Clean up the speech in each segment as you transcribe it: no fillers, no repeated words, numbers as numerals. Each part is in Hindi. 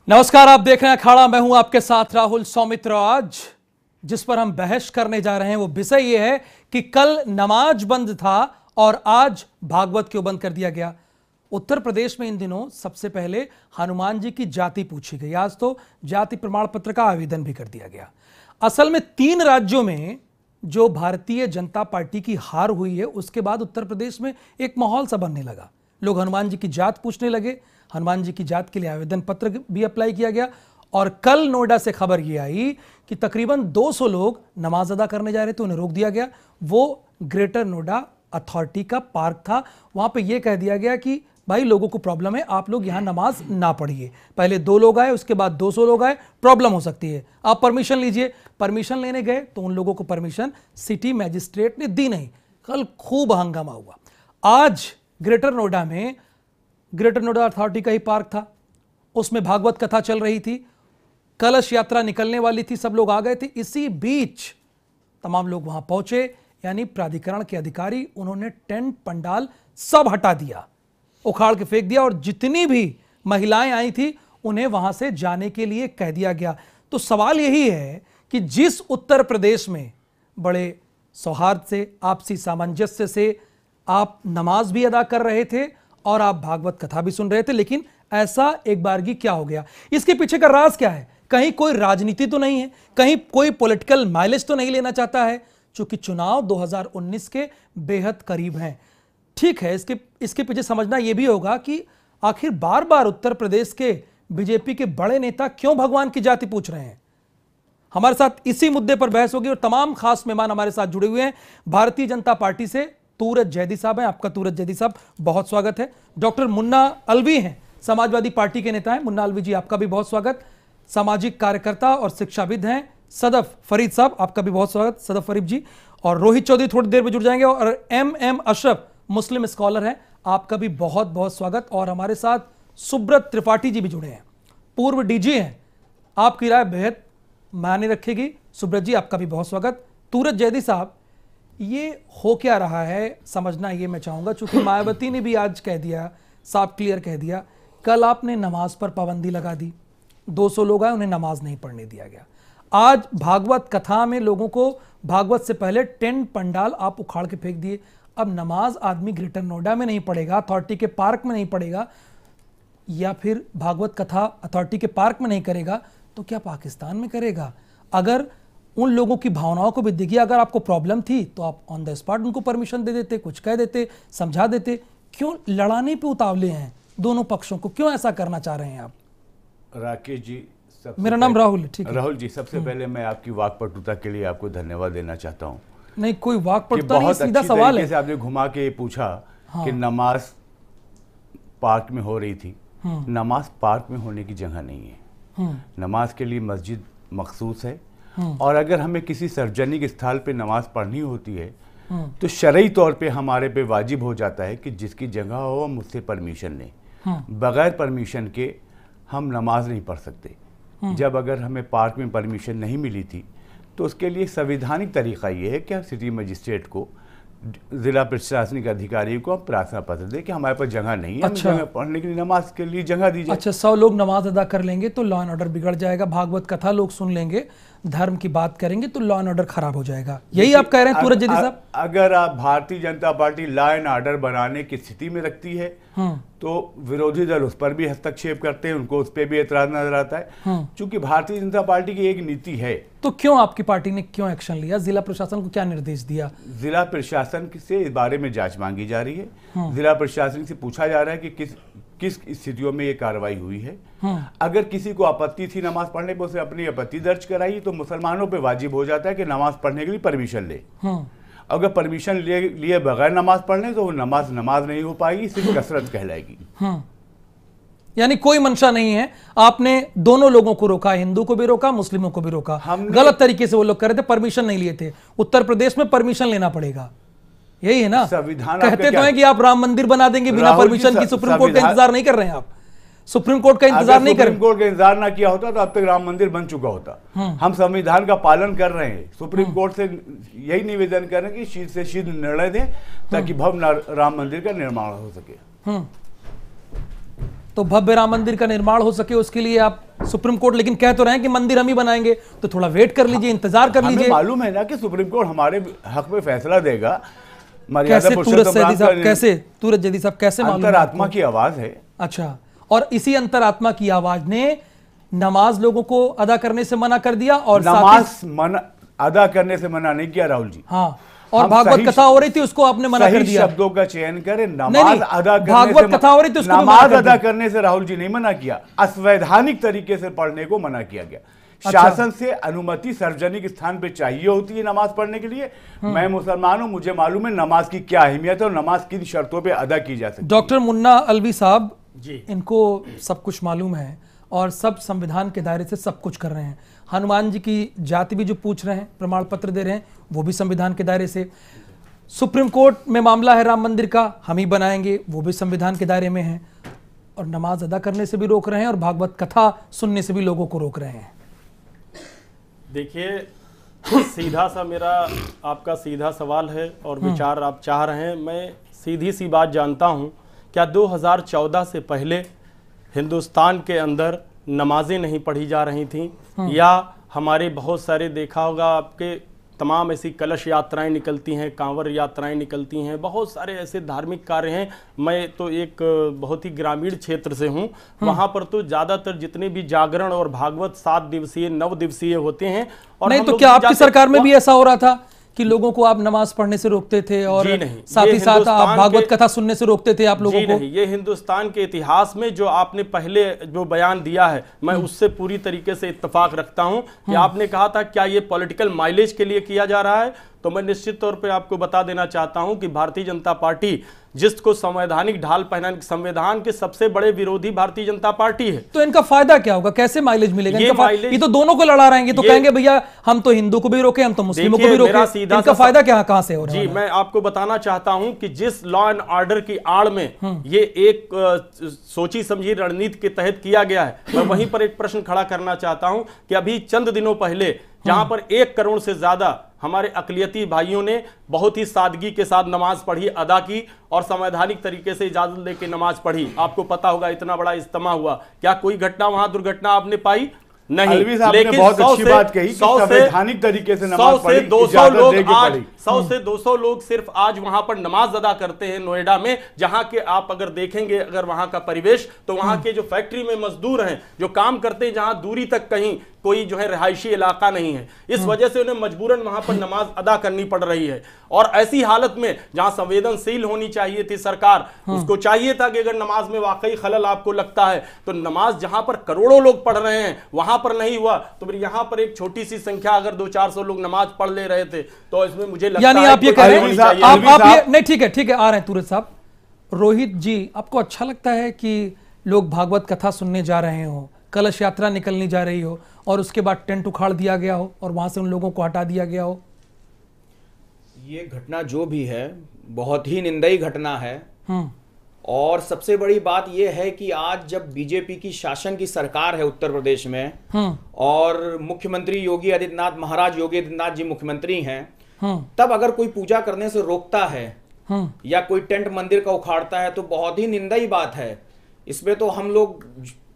नमस्कार, आप देख रहे हैं अखाड़ा। मैं हूं आपके साथ राहुल सौमित्र। आज जिस पर हम बहस करने जा रहे हैं वो विषय ये है कि कल नमाज बंद था और आज भागवत क्यों बंद कर दिया गया। उत्तर प्रदेश में इन दिनों सबसे पहले हनुमान जी की जाति पूछी गई, आज तो जाति प्रमाण पत्र का आवेदन भी कर दिया गया। असल में 3 राज्यों में जो भारतीय जनता पार्टी की हार हुई है उसके बाद उत्तर प्रदेश में एक माहौल सा बनने लगा। लोग हनुमान जी की जात पूछने लगे, हनुमान जी की जात के लिए आवेदन पत्र भी अप्लाई किया गया। और कल नोएडा से खबर यह आई कि तकरीबन 200 लोग नमाज अदा करने जा रहे थे, उन्हें रोक दिया गया। वो ग्रेटर नोएडा अथॉरिटी का पार्क था, वहां पे यह कह दिया गया कि भाई लोगों को प्रॉब्लम है, आप लोग यहां नमाज ना पढ़िए। पहले 2 लोग आए, उसके बाद 200 लोग आए, प्रॉब्लम हो सकती है, आप परमिशन लीजिए। परमिशन लेने गए तो उन लोगों को परमिशन सिटी मैजिस्ट्रेट ने दी नहीं। कल खूब हंगामा हुआ। आज ग्रेटर नोएडा में ग्रेटर नोएडा अथॉरिटी का ही पार्क था, उसमें भागवत कथा चल रही थी, कलश यात्रा निकलने वाली थी, सब लोग आ गए थे। इसी बीच तमाम लोग वहां पहुंचे, यानी प्राधिकरण के अधिकारी, उन्होंने टेंट पंडाल सब हटा दिया, उखाड़ के फेंक दिया और जितनी भी महिलाएं आई थी उन्हें वहां से जाने के लिए कह दिया गया। तो सवाल यही है कि जिस उत्तर प्रदेश में बड़े सौहार्द से, आपसी सामंजस्य से आप नमाज भी अदा कर रहे थे और आप भागवत कथा भी सुन रहे थे, लेकिन ऐसा एक बारगी क्या हो गया? इसके पीछे का राज क्या है? कहीं कोई राजनीति तो नहीं है, कहीं कोई पॉलिटिकल माइलेज तो नहीं लेना चाहता है, क्योंकि चुनाव 2019 के बेहद करीब हैं। ठीक है, इसके पीछे समझना यह भी होगा कि आखिर बार बार उत्तर प्रदेश के बीजेपी के बड़े नेता क्यों भगवान की जाति पूछ रहे हैं। हमारे साथ इसी मुद्दे पर बहस होगी और तमाम खास मेहमान हमारे साथ जुड़े हुए हैं। भारतीय जनता पार्टी से तूरत जैदी साहब हैं, आपका तूरत जैदी साहब बहुत स्वागत है। डॉक्टर मुन्ना अलवी हैं, समाजवादी पार्टी के नेता हैं, मुन्ना अलवी जी आपका भी बहुत स्वागत। सामाजिक कार्यकर्ता और शिक्षाविद हैं सदफ फरीद साहब, आपका भी बहुत स्वागत सदफ फरीद जी। और रोहित चौधरी थोड़ी देर में जुड़ जाएंगे। और एम अशरफ मुस्लिम स्कॉलर हैं, आपका भी बहुत बहुत स्वागत। और हमारे साथ सुब्रत त्रिपाठी जी भी जुड़े हैं, पूर्व डीजी हैं, आपकी राय बेहद मायने रखेगी। सुब्रत जी आपका भी बहुत स्वागत। तूरत जैदी साहब, ये हो क्या रहा है समझना ये मैं चाहूंगा, क्योंकि मायावती ने भी आज कह दिया, साफ क्लियर कह दिया, कल आपने नमाज पर पाबंदी लगा दी, 200 लोग आए, उन्हें नमाज नहीं पढ़ने दिया गया। आज भागवत कथा में लोगों को भागवत से पहले टेंट पंडाल आप उखाड़ के फेंक दिए। अब नमाज आदमी ग्रेटर नोएडा में नहीं पढ़ेगा, अथॉरिटी के पार्क में नहीं पढ़ेगा, या फिर भागवत कथा अथॉरिटी के पार्क में नहीं करेगा तो क्या पाकिस्तान में करेगा? अगर उन लोगों की भावनाओं को भी देखिए, अगर आपको प्रॉब्लम थी तो आप ऑन द स्पॉट उनको परमिशन दे देते, कुछ कह देते, समझा देते। क्यों लड़ाने पे उतावले हैं दोनों पक्षों को, क्यों ऐसा करना चाह रहे हैं आप? राकेश जी, मेरा नाम राहुल है। ठीक है राहुल जी, सबसे पहले मैं आपकी वाकपटुता के लिए आपको धन्यवाद देना चाहता हूँ। नहीं, कोई वाकपटुता नहीं, सीधा सवाल है। आपने घुमा के पूछा कि नमाज पार्क में हो रही थी। नमाज पार्क में होने की जगह नहीं है, नमाज के लिए मस्जिद मखसूस है। और अगर हमें किसी सार्वजनिक स्थल पे नमाज पढ़नी होती है तो शरई तौर पे हमारे पे वाजिब हो जाता है कि जिसकी जगह हो हम उससे परमिशन लें। बगैर परमिशन के हम नमाज नहीं पढ़ सकते। जब अगर हमें पार्क में परमिशन नहीं मिली थी तो उसके लिए संवैधानिक तरीका ये है कि हम सिटी मजिस्ट्रेट को, जिला प्रशासनिक अधिकारी को हम प्रार्थना पत्र दें कि हमारे पास जगह नहीं है। अच्छा, हमें पढ़ने के लिए नमाज के लिए जगह दीजिए। अच्छा, 100 लोग नमाज अदा कर लेंगे तो लॉ एंड ऑर्डर बिगड़ जाएगा, भागवत कथा लोग सुन लेंगे, धर्म की बात करेंगे तो लॉ एंड ऑर्डर खराब हो जाएगा, यही आप कह रहे हैं तूरत जैदी साहब? अगर आप Bharatiya Janata party law and order बनाने की स्थिति में रखती है तो विरोधी दल उस पर भी हस्तक्षेप करते हैं, उनको उस पर भी एतराज नजर आता है। चूंकि भारतीय जनता पार्टी की एक नीति है। तो क्यों आपकी पार्टी ने क्यों एक्शन लिया? जिला प्रशासन को क्या निर्देश दिया? जिला प्रशासन से इस बारे में जांच मांगी जा रही है। जिला प्रशासन से पूछा जा रहा है कि किस स्थितियों में ये कार्रवाई हुई है। अगर किसी को आपत्ति थी नमाज पढ़ने पर, उसे अपनी आपत्ति दर्ज कराई तो मुसलमानों पे वाजिब हो जाता है कि नमाज पढ़ने के लिए परमिशन ले। अगर परमिशन लिए बगैर नमाज पढ़ने तो वो नमाज नहीं हो पाएगी, सिर्फ कसरत कहलाएगी। यानी कोई मंशा नहीं है, आपने दोनों लोगों को रोका, हिंदू को भी रोका, मुस्लिमों को भी रोका। गलत तरीके से वो लोग कर रहे थे, परमिशन नहीं लिए थे। उत्तर प्रदेश में परमिशन लेना पड़ेगा, यही है ना? संविधान कहते तो हैं कि आप राम मंदिर बना देंगे बिना परमिशन की। सुप्रीम कोर्ट का इंतजार नहीं कर रहे हैं आप, सुप्रीम कोर्ट का इंतजार नहीं कर रहे। सुप्रीम कोर्ट का इंतजार ना किया होता तो अब तक राम मंदिर बन चुका होता। हम संविधान का पालन कर रहे हैं, सुप्रीम कोर्ट से यही निवेदन कर रहे हैं कि शीघ्र से शीघ्र निर्णय दें ताकि भव्य राम मंदिर का निर्माण हो सके। तो भव्य राम मंदिर का निर्माण हो सके उसके लिए आप सुप्रीम कोर्ट लेकिन कह तो रहे हैं कि मंदिर हम ही बनाएंगे, तो थोड़ा वेट कर लीजिए, इंतजार कर लीजिए। मालूम है ना कि सुप्रीम कोर्ट हमारे हक में फैसला देगा। कैसे सूरज जैदी साहब कैसे मालूम? अंतरात्मा की आवाज है। अच्छा, और इसी अंतरात्मा की आवाज ने नमाज लोगों को अदा करने से मना कर दिया और नमाज अदा करने से मना नहीं किया राहुल जी। हाँ, और भागवत कथा हो रही थी उसको आपने मना कर दिया। शब्दों का चयन करें। नमाज अदा करने भागवत कथा हो रही थी उसको नमाज अदा करने से राहुल जी नहीं मना किया, असंवैधानिक तरीके से पढ़ने को मना किया गया। शासन से अनुमति सार्वजनिक स्थान पे चाहिए होती है नमाज पढ़ने के लिए। मैं मुसलमान हूं, मुझे मालूम है नमाज की क्या अहमियत है और नमाज किन शर्तों पे अदा की जा सकती है। डॉक्टर मुन्ना अलवी साहब जी, इनको सब कुछ मालूम है और सब संविधान के दायरे से सब कुछ कर रहे हैं। हनुमान जी की जाति भी जो पूछ रहे हैं, प्रमाण पत्र दे रहे हैं, वो भी संविधान के दायरे से। सुप्रीम कोर्ट में मामला है राम मंदिर का, हम ही बनाएंगे, वो भी संविधान के दायरे में है। और नमाज अदा करने से भी रोक रहे हैं और भागवत कथा सुनने से भी लोगों को रोक रहे हैं। देखिए, सीधा सा मेरा आपका सीधा सवाल है और विचार आप चाह रहे हैं। मैं सीधी सी बात जानता हूं, क्या 2014 से पहले हिंदुस्तान के अंदर नमाजें नहीं पढ़ी जा रही थीं? या हमारे बहुत सारे, देखा होगा आपके, तमाम ऐसी कलश यात्राएं निकलती हैं, कांवर यात्राएं निकलती हैं, बहुत सारे ऐसे धार्मिक कार्य हैं। मैं तो एक बहुत ही ग्रामीण क्षेत्र से हूं, वहां पर तो ज्यादातर जितने भी जागरण और भागवत 7 दिवसीय 9 दिवसीय होते हैं। और नहीं तो क्या आपकी सरकार में भी ऐसा हो रहा था कि लोगों को आप नमाज पढ़ने से रोकते थे और साथ ही साथ आप भागवत कथा सुनने से रोकते थे आप लोगों को? नहीं, ये हिंदुस्तान के इतिहास में जो आपने पहले जो बयान दिया है, मैं उससे पूरी तरीके से इत्तेफाक रखता हूं कि आपने कहा था क्या ये पॉलिटिकल माइलेज के लिए किया जा रहा है, तो मैं निश्चित तौर पे आपको बता देना चाहता हूं कि भारतीय जनता पार्टी जिसको संवैधानिक ढाल पहनाने, संविधान के सबसे बड़े विरोधी भारतीय जनता पार्टी है। तो इनका फायदा क्या होगा? कैसे माइलेज मिलेगा? ये तो दोनों को लड़ा रहे हैं, ये तो कहेंगे भैया हम तो हिंदू को भी रोके, हम तो मुस्लिमों को भी रोके। इनका फायदा क्या, कहां से हो रहा है? जी, मैं आपको बताना चाहता हूं कि जिस लॉ एंड ऑर्डर की आड़ में ये एक सोची समझी रणनीति के तहत किया गया है, मैं वहीं पर एक प्रश्न खड़ा करना चाहता हूं कि अभी चंद दिनों पहले जहां पर 1 करोड़ से ज्यादा हमारे अकलियती भाइयों ने बहुत ही सादगी के साथ नमाज पढ़ी, अदा की और संवैधानिक तरीके से इजाजत लेके नमाज पढ़ी। आपको पता होगा इतना बड़ा इज्तिमा हुआ, क्या कोई घटना वहां दुर्घटना आपने पाई? नहीं। लेकिन बहुत अच्छी बात कही कि संवैधानिक तरीके से नमाज पढ़ी, 100 से 200 लोग सिर्फ आज वहां पर नमाज अदा करते हैं नोएडा में, जहां के आप अगर देखेंगे अगर वहां का परिवेश, तो वहां के जो फैक्ट्री में मजदूर हैं जो काम करते हैं, जहां दूरी तक कहीं कोई जो है रिहायशी इलाका नहीं है, इस वजह से उन्हें मजबूरन वहां पर नमाज अदा करनी पड़ रही है। और ऐसी हालत में जहां संवेदनशील होनी चाहिए थी सरकार, उसको चाहिए था कि अगर नमाज में वाकई खलल आपको लगता है तो नमाज जहां पर करोड़ों लोग पढ़ रहे हैं वहां पर नहीं हुआ, तो फिर यहां पर एक छोटी सी संख्या अगर 200-400 लोग नमाज पढ़ ले रहे थे, तो इसमें मुझे लगता यानी आप ये कह रहे हैं, आप ये नहीं, ठीक है आ रहे हैं तुरंत साहब। रोहित जी, आपको अच्छा लगता है कि लोग भागवत कथा सुनने जा रहे हो, कलश यात्रा निकलनी जा रही हो और उसके बाद टेंट उखाड़ दिया गया हो और वहां से उन लोगों को हटा दिया गया हो? ये घटना जो भी है बहुत ही निंदनीय घटना है। और सबसे बड़ी बात यह है कि आज जब बीजेपी की शासन की सरकार है उत्तर प्रदेश में और मुख्यमंत्री योगी आदित्यनाथ, महाराज योगी आदित्यनाथ जी मुख्यमंत्री हैं, तब अगर कोई पूजा करने से रोकता है या कोई टेंट मंदिर का उखाड़ता है तो बहुत ही निंदनीय बात है। इसमें तो हम लोग,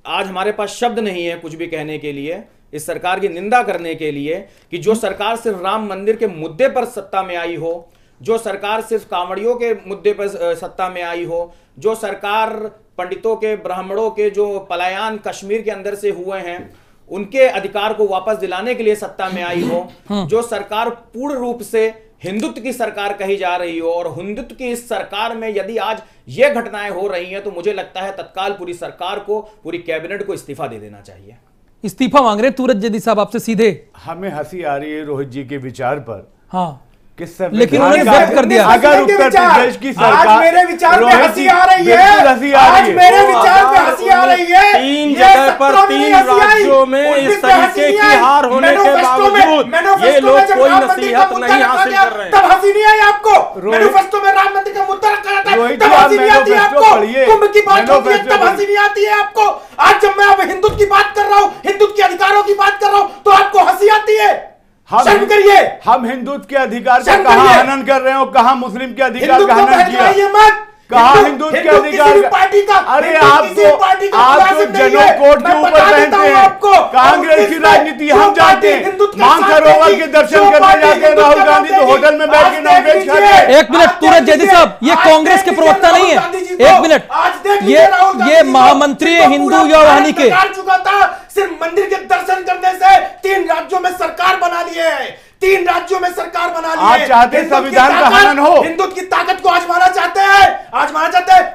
आज हमारे पास शब्द नहीं है कुछ भी कहने के लिए, इस सरकार की निंदा करने के लिए कि जो सरकार सिर्फ राम मंदिर के मुद्दे पर सत्ता में आई हो, जो सरकार सिर्फ कांवड़ियों के मुद्दे पर सत्ता में आई हो, जो सरकार पंडितों के, ब्राह्मणों के जो पलायन कश्मीर के अंदर से हुए हैं उनके अधिकार को वापस दिलाने के लिए सत्ता में आई हो, जो सरकार पूर्ण रूप से हिंदुत्व की सरकार कही जा रही हो, और हिंदुत्व की इस सरकार में यदि आज ये घटनाएं हो रही हैं तो मुझे लगता है तत्काल पूरी सरकार को, पूरी कैबिनेट को इस्तीफा दे देना चाहिए। इस्तीफा मांग रहे सूरज जैदी साहब आपसे सीधे? हमें हंसी आ रही है रोहित जी के विचार पर। हाँ, लेकिन उन्होंने व्यक्त कर दिया, अगर उत्तर प्रदेश की सरकार, आज मेरे विचार पे हंसी आ रही है, आज मेरे विचार पे हंसी आ रही है। 3 जगह पर 3 राज्यों में इस तरीके की हार होने के बावजूद ये लोग कोई नसीहत नहीं हासिल कर रहे हैं। तब हंसी नहीं आई आपको? मैनिफेस्टो में राम मंदिर का मुद्दा रखा था, तब हंसी नहीं आती है आपको? कुंभ की बात होती है तब हंसी नहीं आती है आपको? आज जब मैं अब हिंदुत्व की बात कर रहा हूँ, हिंदुत्व के अधिकारों की बात कर रहा हूँ, तो आपको हंसी आती है? शर्म करिए। हम हिंदुत्व के अधिकार का कहां हनन कर रहे हो, कहां मुस्लिम के अधिकार का हनन किया? कहा हिंदू के अधिकार पार्टी का, अरे आप तो जनों कोर्ट के ऊपर पहनते हैं। कांग्रेस की राजनीति हम जानते हैं। मानसरोवर के दर्शन करने जाते हैं राहुल गांधी तो होटल में बैठ के नॉनवेज खाते हैं। एक मिनट सूरज जैदी साहब, ये कांग्रेस के प्रवक्ता नहीं है। एक मिनट, ये महामंत्री है हिंदू युवा वाहिनी के। चुका था सिर्फ मंदिर के दर्शन करने से 3 राज्यों में सरकार बना लिए है। 3 राज्यों में सरकार बना ली है। आप चाहते हैं संविधान का हनन हो, हिंदू की ताकत को आजमाना चाहते हैं।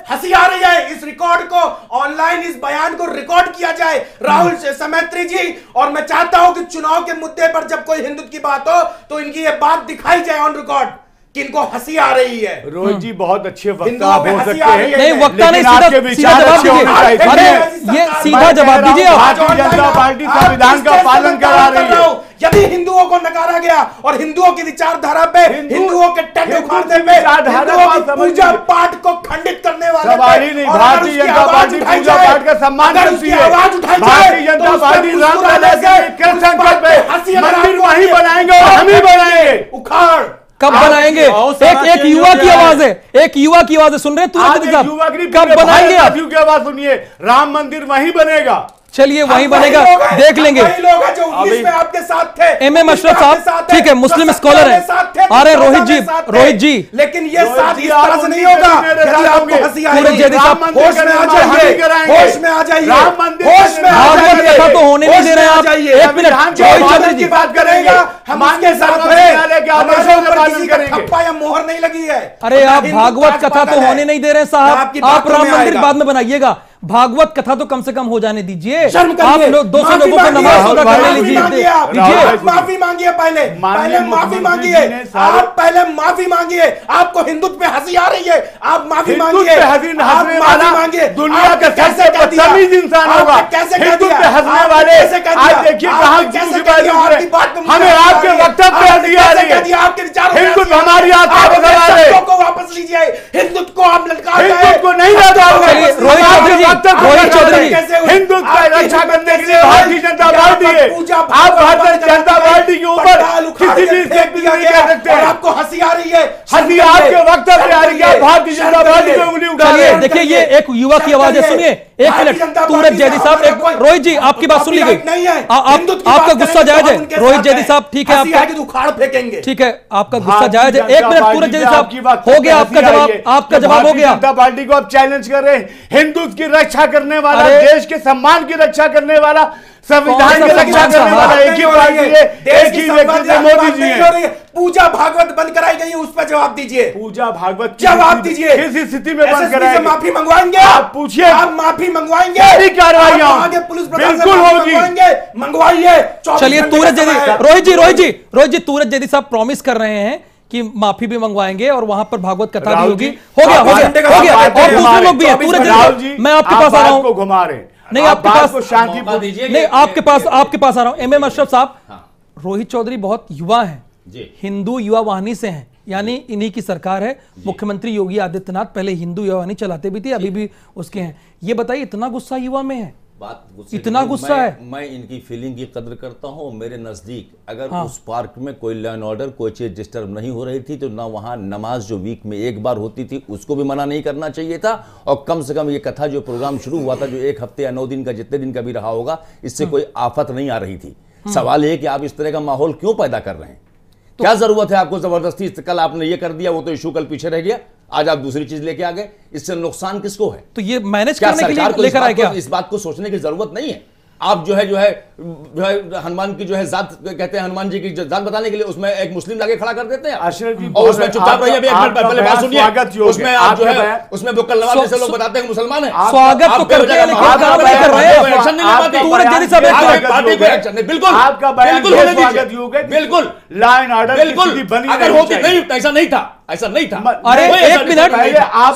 हंसी आ रही है। इस रिकॉर्ड को ऑनलाइन, इस बयान को रिकॉर्ड किया जाए राहुल मैत्री जी। और मैं चाहता हूं कि चुनाव के मुद्दे पर जब कोई हिंदू की बात हो तो इनकी ये बात दिखाई जाए ऑन रिकॉर्ड कि इनको हंसी आ रही है। रोहित जी बहुत अच्छे वक्ता हो सकते हैं। नहीं, वक्ता नहीं, सीधा जवाब दीजिए। अरे ये सीधा जवाब दीजिए आप। भारतीय जनता पार्टी संविधान का पालन करा रही है। यदि हिंदुओं को नकारा गया और हिंदुओं की विचारधारा पे, हिंदुओं के टैग उखाड़ने पे, हिंदुओं की पूजा पाठ को खंडित करने वाले सवाल ही नहीं। भारतीय जनता पार्टी पूजा पाठ का सम्मान करती है। भारतीय जनता पार्टी रामलला के संकल्प पे मंदिर वहीं बनाएंगे और हम ही बनाएंगे। उखाड़ कब बनाएंगे? एक युवा की आवाज है, एक युवा की आवाज है। सुन रहे हैं कब बनाएंगे आप? की आवाज सुनिए। राम मंदिर वहीं बनेगा। चलिए वहीं बनेगा, देख लेंगे। लोग हैं जो 19 में आपके साथ थे। एमएम अशरफ साहब ठीक है, मुस्लिम स्कॉलर है। अरे रोहित जी, लेकिन ये साथ इस तरह से नहीं होगा। यदि आपको हंसी आएगी, होश में आ जाइए, होश में आ जाइए, होश में आ जाइए। कथा तो होने नहीं दे रहे आप। एक मिनट, रोहित चौधरी की बात करेगा, हम उसके साथ हैं। थप्पा या मोहर नहीं लगी है। अरे आप भागवत कथा तो होने नहीं दे रहे साहब। आप राम मंदिर बाद में बनाइएगा, भागवत कथा तो कम से कम हो जाने दीजिए। आप लोग 200 लोगों को नमाज अदा करने लीजिए। माफी मांगिए, पहले माफी मांगिए। आप पहले माफी मांगिए। आपको हिंदुत्व पे हंसी आ रही है, आप माफी मांगिए। माफी मांगिए। दुनिया का सबसे बदतमीज इंसान होगा कैसे हिंदुत्व पे हंसने वाले। आज देखिए कहां हमें आपके वक्तव्य पे हंसी आ रही है। आपके विचार हिंदुत्व हमारी आत्मा को दबा रहे। को वापस लीजिए। हिंदुत्व को आप ललकार रहे हैं। हिंदुत्व को नहीं ललकारोगे। रोहित चौधरी हिंदू की रक्षा करने के लिए भारतीय जनता पार्टी है। आप भारतीय जनता पार्टी के ऊपर किसी भी व्यक्ति नहीं कर सकते हैं। आपको हंसी आ रही है, हंसी आपके वक्तव्य आ रही है। भारतीय जनता पार्टी पे उंगली उठा रहे हैं। देखिए ये एक युवा की आवाज है, सुनिए एक मिनट। सूरज जैदी साहब, रोहित जी आपकी बात सुन ली गई। आपका गुस्सा जायज है रोहित जैदी साहब, ठीक है आपका उखाड़ फेंकेंगे। ठीक है, आपका गुस्सा जायज है। एक मिनट सूरज जैदी साहब, हो गया आपका जवाब, आपका जवाब हो गया। जनता पार्टी को आप चैलेंज कर रहे हैं। हिंदू की रक्षा करने वाला, देश के सम्मान की रक्षा करने वाला, संविधान की रक्षा करने वाला एक ही पार्टी है, एक ही व्यक्ति है, मोदी जी है। पूजा भागवत बंद कराई गई है, उस पर जवाब दीजिए। पूजा भागवत जवाब दीजिए। किस स्थिति में बंद कराएंगे? माफी मंगवाएंगे आप पूछिए। आप माफी मंगवाएंगे? सारी कार्रवाइयां आगे पुलिस बिल्कुल होगी। मंगवाइए। चलिए सूरज जैदी, रोहित जी सूरज जैदी साहब प्रॉमिस कर रहे हैं कि माफी भी मंगवाएंगे और वहां पर भागवत कथा भी होगी। हो गया और दूसरे लोग भी हैं। सूरज जी मैं आपके पास आ रहा हूं। घुमा रहे नहीं आपके पास शांति नहीं, आपके पास आ रहा हूं। एमएम अशरफ साहब, रोहित चौधरी बहुत युवा हैं, हिंदू युवा वाहिनी से हैं, यानी इन्हीं की सरकार है। मुख्यमंत्री योगी आदित्यनाथ पहले हिंदू युवा वाहिनी चलाते भी थे, अभी भी उसके हैं। ये बताइए इतना गुस्सा युवा में है, इतना गुस्सा है? मैं इनकी फीलिंग की कदर करता हूं। मेरे नजदीक अगर उस पार्क में कोई लॉ एंड ऑर्डर, कोई चीज डिस्टर्ब नहीं हो रही थी तो ना वहां नमाज जो वीक में एक बार होती थी उसको भी मना नहीं करना चाहिए था। और कम से कम ये कथा जो प्रोग्राम शुरू हुआ था, जो 1 हफ्ते या 9 दिन का, जितने दिन का भी रहा होगा, इससे कोई आफत नहीं आ रही थी। सवाल है कि आप इस तरह का माहौल क्यों पैदा कर रहे हैं? क्या जरूरत है आपको जबरदस्ती? कल आपने ये कर दिया, वो तो इशू कल पीछे रह गया, आज आप दूसरी चीज लेके आ गए। इससे नुकसान किसको है? तो ये मैनेज करने के लिए लेकर आए क्या? इस बात को सोचने की जरूरत नहीं है। आप जो है हनुमान की जो है जात कहते हैं, हनुमान जी की जात बताने के लिए उसमें एक मुस्लिम लाके खड़ा कर देते हैं और उसमें चुपचाप रहिए। पहले बात सुनिए, उसमें आप जो है उसमें बुक्कल नवाज जैसे लोग बताते हैं मुसलमान है। स्वागत तो करते हैं लेकिन काम नहीं कर रहे हैं। एक्शन नहीं ले पाते। सूरज जैदी साहब पार्टी को एक्शन नहीं, बिल्कुल आपका बयान बिल्कुल होने स्वागत दीजिए, योग्य, बिल्कुल लॉ एंड ऑर्डर बिल्कुल बनी अगर होती नहीं, ऐसा नहीं था, ऐसा नहीं था। अरे एक मिनट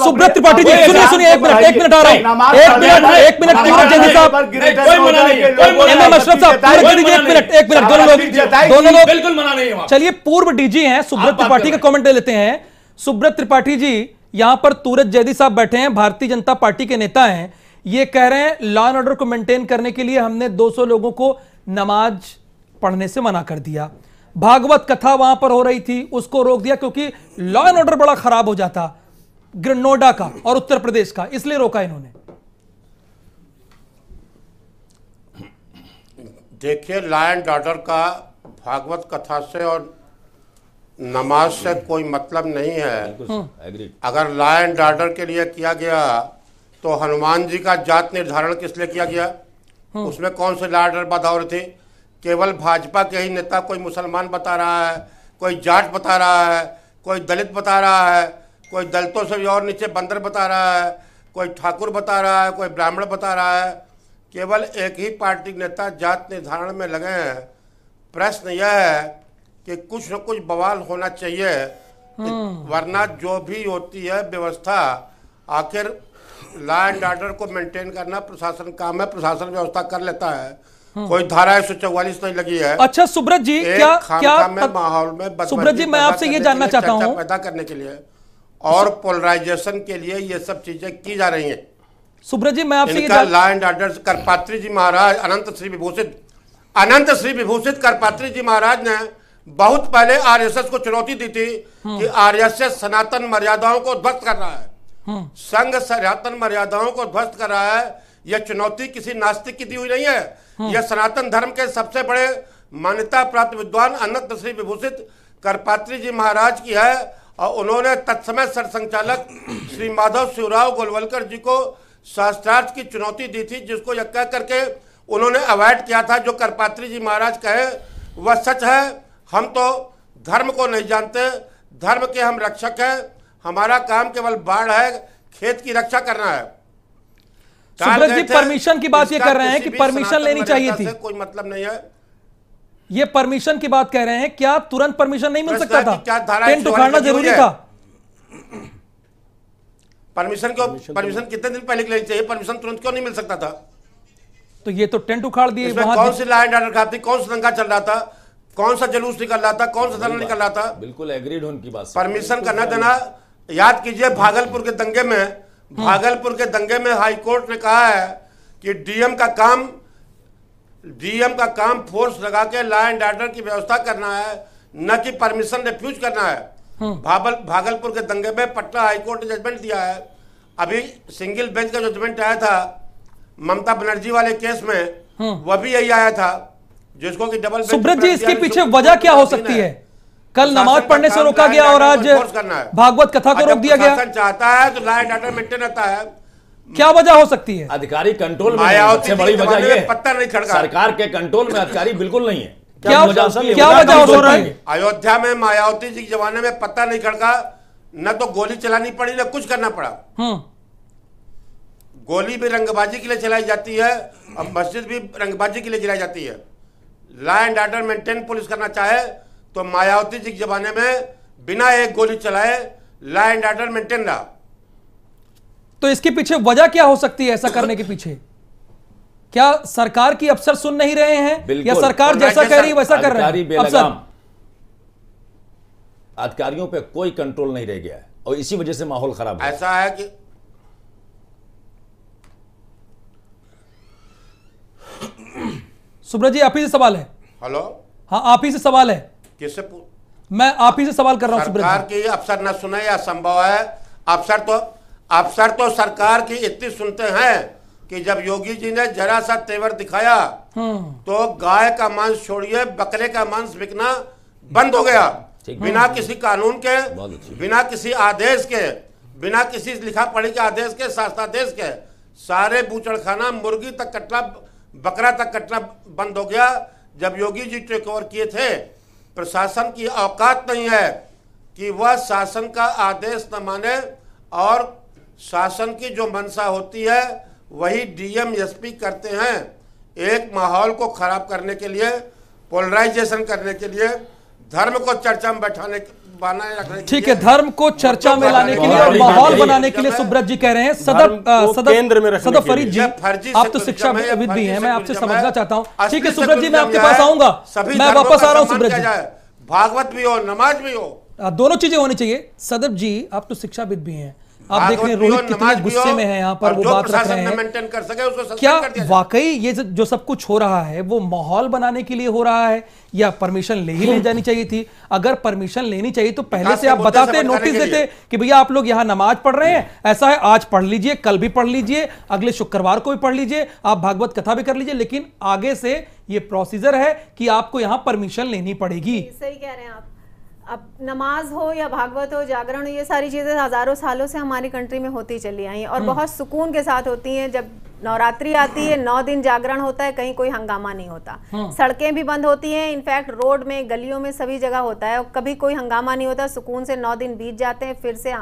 सुब्रत त्रिपाठी जी, सुनिए एक मिनट आ रहा हूं। एक मिनट सूरज जैदी साहब, कोई मना नहीं है, कोई मना एमएम अशरफ साहब, एक मिनट दोनों लोग बिल्कुल मना नहीं है। चलिए पूर्व डीजी हैं सुब्रत त्रिपाठी का कमेंट ले लेते हैं। सुब्रत त्रिपाठी जी यहां पर सूरज जैदी साहब बैठे हैं, भारतीय जनता पार्टी के नेता हैं। ये कह रहे हैं लॉ एंड ऑर्डर को मेंटेन करने के लिए हमने 200 लोगों को नमाज पढ़ने से मना कर दिया। भागवत कथा वहां पर हो रही थी, उसको रोक दिया क्योंकि लॉ एंड ऑर्डर बड़ा खराब हो जाता। नोएडा का और उत्तर प्रदेश का, इसलिए रोका इन्होंने? देखिए, लॉ एंड ऑर्डर का भागवत कथा से और नमाज से कोई मतलब नहीं है। अगर लॉ एंड ऑर्डर के लिए किया गया तो हनुमान जी का जात निर्धारण किस लिए किया गया? उसमें कौन से लॉ ऑर्डर बाधा हो रही थी? केवल भाजपा के ही नेता कोई मुसलमान बता रहा है, कोई जाट बता रहा है, कोई दलित बता रहा है, कोई दलितों से भी और नीचे बंदर बता रहा है, कोई ठाकुर बता रहा है, कोई ब्राह्मण बता रहा है। केवल एक ही पार्टी नेता जात निर्धारण में लगे हैं। प्रश्न यह है कि कुछ न कुछ बवाल होना चाहिए, वरना जो भी होती है व्यवस्था, आखिर लॉ एंड ऑर्डर को मेंटेन करना प्रशासन काम है, प्रशासन व्यवस्था कर लेता है। कोई धारा 144 नहीं लगी है। अच्छा सुब्रत जी, क्या माहौल में सुब्रत जी, मैं आपसे ये जानना चाहता हूँ, पैदा करने के लिए और पोलराइजेशन के लिए ये सब चीजें की जा रही हैं। सुब्रत जी, मैं आपसे लॉ एंड ऑर्डर करपात्री जी महाराज, अनंत श्री विभूषित करपात्री जी महाराज ने बहुत पहले आरएसएस को चुनौती दी थी कि आरएसएस सनातन मर्यादाओं को ध्वस्त कर रहा है, संघ सनातन मर्यादाओं को ध्वस्त कर रहा है। यह चुनौती किसी नास्तिक की दी हुई नहीं है, यह सनातन धर्म के सबसे बड़े मान्यता प्राप्त विद्वान अनंत श्री विभूषित करपात्री जी महाराज की है। और उन्होंने तत्समय सरसंचालक श्री माधव शिवराव गोलवलकर जी को शास्त्रार्थ की चुनौती दी थी, जिसको यह कह करके उन्होंने अवॉइड किया था। जो करपात्री जी महाराज कहे वह सच है। हम तो धर्म को नहीं जानते, धर्म के हम रक्षक हैं। हमारा काम केवल बाढ़ है, खेत की रक्षा करना है। सुब्रत जी परमिशन की बात ये कर रहे हैं कि परमिशन लेनी चाहिए थी, कोई मतलब नहीं है। ये परमिशन की बात कह रहे हैं, क्या तुरंत परमिशन नहीं मिल सकता था? क्या धारा टेंट उखाड़ना जरूरी था? परमिशन कितने दिन पहले लेनी चाहिए? परमिशन तुरंत क्यों नहीं मिल सकता था? तो ये तो टेंट उखाड़ दिए। कौन सी लॉ एंड ऑर्डर खराब थी? कौन सा दंगा चल रहा था? कौन सा जुलूस निकल रहा था? कौन सा धरना निकल रहा था? बिल्कुल एग्रीड उनकी बात। परमिशन करना देना, याद कीजिए भागलपुर के दंगे में हाई कोर्ट ने कहा है कि डीएम का काम फोर्स लगा के लॉ एंड ऑर्डर की व्यवस्था करना है, न कि परमिशन रिफ्यूज करना है। भागलपुर के दंगे में पटना हाई कोर्ट ने जजमेंट दिया है। अभी सिंगल बेंच का जजमेंट आया था ममता बनर्जी वाले केस में, वह भी यही आया था, जिसको कि डबल। सुब्रत जी, इसके पीछे वजह क्या हो सकती है? कल नमाज पढ़ने से रोका गया और आज भागवत कथा को रोक दिया गया। चाहता है तो लॉ एंड ऑर्डर मेंटेन रहता है। क्या वजह हो सकती है? अधिकारी कंट्रोल में, सबसे बड़ी वजह ये पत्ता नहीं खड़का, सरकार के कंट्रोल में अधिकारी बिल्कुल नहीं है। क्या वजह हो रहा है? अयोध्या में मायावती जी के जमाने में पत्ता नहीं खड़का, न तो गोली चलानी पड़ी न कुछ करना पड़ा। गोली भी रंगबाजी के लिए चलाई जाती है और मस्जिद भी रंगबाजी के लिए गिराई जाती है। Law and order maintain police करना चाहे तो मायावती जी के जमाने में बिना एक गोली चलाए लॉ एंड ऑर्डर मेंटेन रहा। तो इसके पीछे वजह क्या हो सकती है ऐसा करने के पीछे? क्या सरकार की अफसर सुन नहीं रहे हैं, या सरकार जैसा कह रही है वैसा कर रहे हैं? अफसर, अधिकारियों पे कोई कंट्रोल नहीं रह गया है और इसी वजह से माहौल खराब है। ऐसा है कि सुब्रत जी आप ही से सवाल है। हेलो, हाँ आप ही से सवाल है। किससे? मैं आप ही से सवाल कर रहा हूं। सरकार की अफसर न सुने या संभव है? अफसर तो सरकार की इतनी सुनते हैं कि जब योगी जी ने जरा सा तेवर दिखाया तो गाय का मांस छोड़िए बकरे का मांस बिकना बंद हो गया। बिना किसी कानून के, बिना किसी आदेश के, बिना किसी लिखा पढ़ी के आदेश के, शासनादेश के, सारे बूचड़खाना मुर्गी तक कटना, बकरा तक कटना बंद हो गया। जब योगी जी टेक ओवर किए थे, प्रशासन की औकात नहीं है कि वह शासन का आदेश न माने और शासन की जो मंशा होती है वही डीएम एसपी करते हैं। एक माहौल को खराब करने के लिए, पोलराइजेशन करने के लिए, धर्म को चर्चा में बनाए रखने के लिए, ठीक है, धर्म को चर्चा में लाने के लिए और माहौल बनाने के लिए सुब्रत जी कह रहे हैं। सदर फरीद जी, आप तो शिक्षाविद भी हैं, मैं आपसे समझना चाहता हूं। ठीक है सुब्रत जी, मैं आपके पास आऊंगा, मैं वापस आ रहा हूं। सुब्रत जी, भागवत भी हो, नमाज भी हो, दोनों चीजें होनी चाहिए। सदर जी, आप तो शिक्षाविद भी हैं, आप देख रहे हैं रोहित कितने गुस्से में है यहाँ पर, वो बात रख रहे हैं मेंटेन कर सके उसको क्या वाकई ये जो सब कुछ हो रहा है वो माहौल बनाने के लिए हो रहा है या परमिशन ले जानी चाहिए थी? अगर परमिशन लेनी चाहिए तो पहले से आप बताते, नोटिस देते कि भैया आप लोग यहाँ नमाज पढ़ रहे हैं, ऐसा है आज पढ़ लीजिए, कल भी पढ़ लीजिए, अगले शुक्रवार को भी पढ़ लीजिए, आप भागवत कथा भी कर लीजिए, लेकिन आगे से ये प्रोसीजर है कि आपको यहाँ परमिशन लेनी पड़ेगी। सही कह रहे हैं आप। अब नमाज हो या भागवत हो, जागरण हो, ये सारी चीज़ें हज़ारों सालों से हमारी कंट्री में होती चली आई हैं और बहुत सुकून के साथ होती हैं। जब नवरात्रि आती है 9 दिन जागरण होता है, कहीं कोई हंगामा नहीं होता, सड़कें भी बंद होती हैं, इनफैक्ट रोड में, गलियों में, सभी जगह होता है, कभी कोई हंगामा नहीं होता, सुकून से 9 दिन बीत जाते हैं, फिर से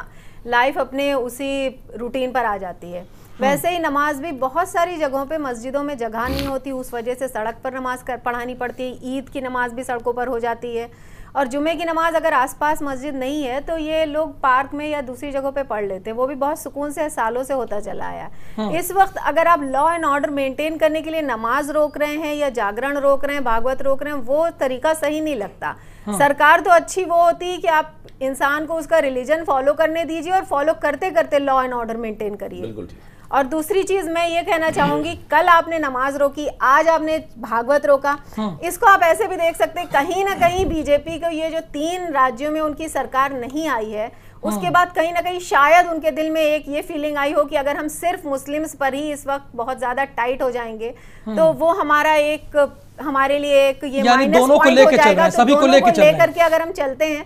लाइफ अपने उसी रूटीन पर आ जाती है। वैसे ही नमाज भी बहुत सारी जगहों पे मस्जिदों में जगह नहीं होती, उस वजह से सड़क पर नमाज पढ़ानी पड़ती है। ईद की नमाज भी सड़कों पर हो जाती है और जुमे की नमाज अगर आसपास मस्जिद नहीं है तो ये लोग पार्क में या दूसरी जगहों पे पढ़ लेते हैं, वो भी बहुत सुकून से सालों से होता चला आया। इस वक्त अगर आप लॉ एंड ऑर्डर मेंटेन करने के लिए नमाज रोक रहे हैं या जागरण रोक रहे हैं, भागवत रोक रहे हैं, वो तरीका सही नहीं लगता। सरकार तो अच्छी वो होती है कि आप इंसान को उसका रिलीजन फॉलो करने दीजिए और फॉलो करते करते लॉ एंड ऑर्डर मेंटेन करिए। और दूसरी चीज मैं ये कहना चाहूंगी, कल आपने नमाज रोकी, आज आपने भागवत रोका, इसको आप ऐसे भी देख सकते हैं कहीं ना कहीं बीजेपी को ये जो 3 राज्यों में उनकी सरकार नहीं आई है, उसके बाद कहीं ना कहीं शायद उनके दिल में एक ये फीलिंग आई हो कि अगर हम सिर्फ मुस्लिम्स पर ही इस वक्त बहुत ज्यादा टाइट हो जाएंगे तो वो हमारे लिए एक ये माइनस पॉइंट हो जाएगा। तो दोनों को लेकर के अगर हम चलते हैं